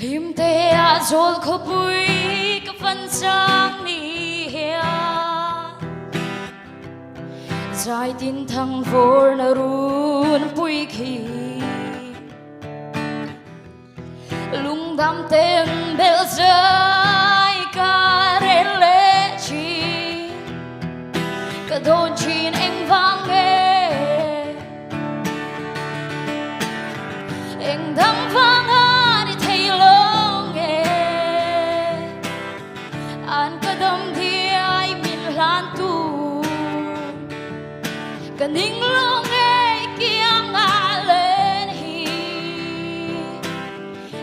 Lim te a zol ko pui ka fan sang ni hea Zai tin thang vor na run pui khi Lung dam tem bel zai ka re le chi Ka don chin anh vang nghe Anh đam vang an đi thấy lo nghe An ka dam thi ai min lan tu Ka ning lo nghe kia ngã lên hi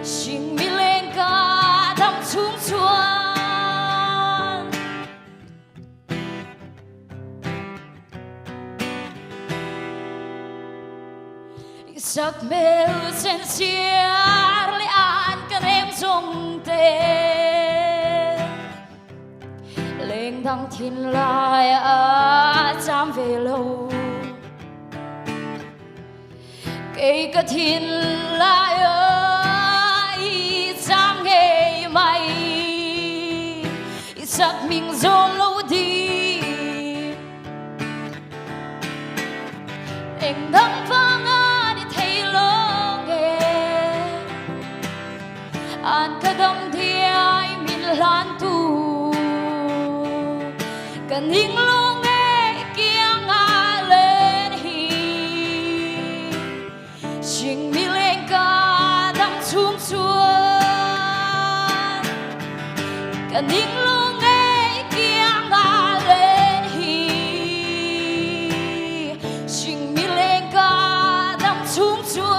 Xin mi lên ca đam xuống chuan Sắc mèo sen xiar le an kan em song te Lên đăng thiên lai a cham về lâu Cây cả thiên lai ai cham nghe mày Sắc mình dồn lâu đi Anh đăng vang An ka dam thi ai min lan tu Ka ning lo nghe kia ngã lên hi Xin mi lên ca đam xuống chuan Ka ning lo nghe kia ngã lên hi Xin mi lên ca đam xuống chuan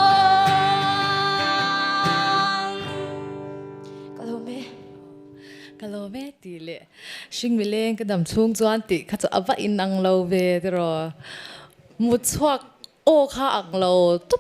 Kalau me ti le sing mi leng ka dam chung chuan ti kha chu ava in ang lo ve te ro mu chuak o kha ang lo tu